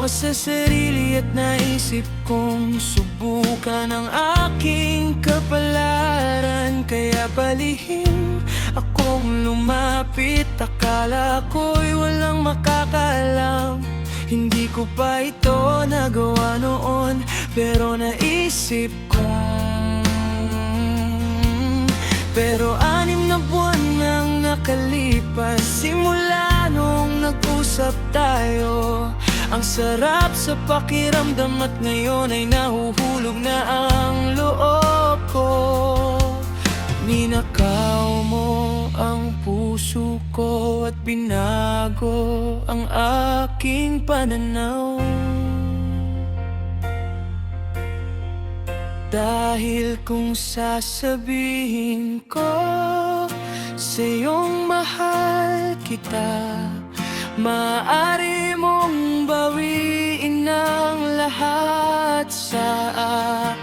ako sa sarili at naisip kong subukan ang aking kapalaran. Kaya palihim akong lumapit, akala ko'y walang makakaalam. Hindi ko pa ito nagawa noon, pero naisip kong pero 6 na buwan nang nakalipas simula nung nag-usap tayo. Ang sarap sa pakiramdam at ngayon ay nahuhulog na ang loob ko. Ninakaw mo ang puso ko at binago ang aking pananaw. Dahil kung sasabihin ko sa'yong mahal kita, maaari mong bawiin ang lahat sa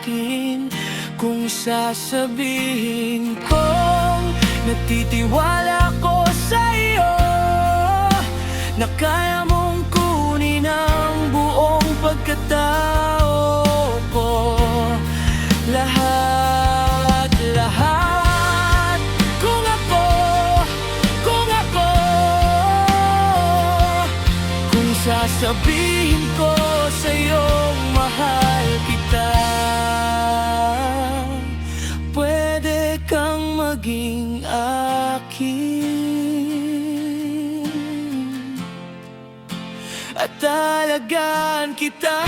akin. Kung sasabihin kong natitiwala ko sa'yo, na kaya mong kunin ang buong pagkatao ko. Lahat, kung sasabihin ko sa'yong mahal kita, pwede kang maging akin at talagaan kita.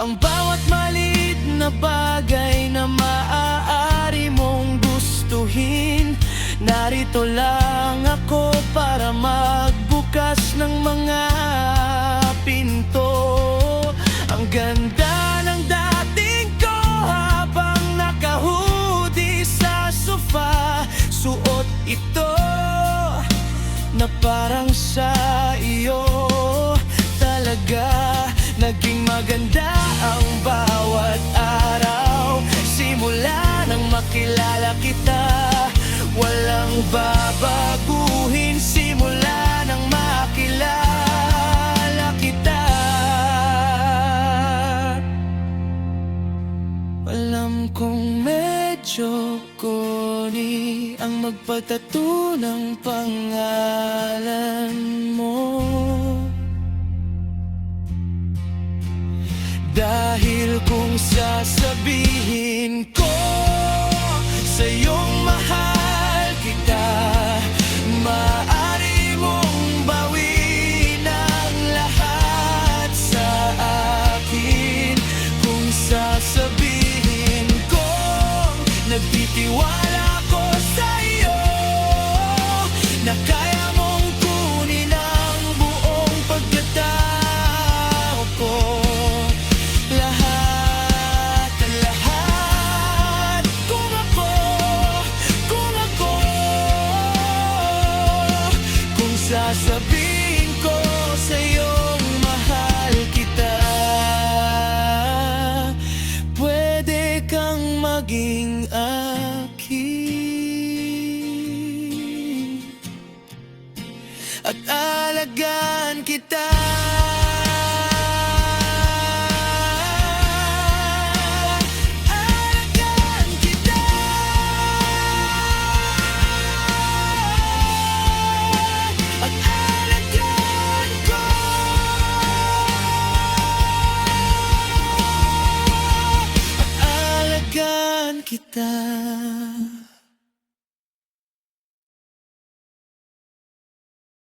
Ang bawat maliit na bagay na maaari mong gustuhin, narito lang ako para magbukas ng mga pinto. Ang ganda ng dating ko habang nakahoodie sa sofa. Suot ito na parang sa iyo talaga. Naging maganda ang bawat araw simula nang makilala kita. Walang babaguhin simula nang makilala kita. Alam kong medyo corny ang magpatato ng pangalan mo, dahil kung sasabihin ko sa'yong mahal kita, maaari mong bawiin ang lahat sa akin. Kung sasabihin ko nagtitiwala ko sa'yo, na kaya mong kunin ang buong pagkatao ko. Sasabihin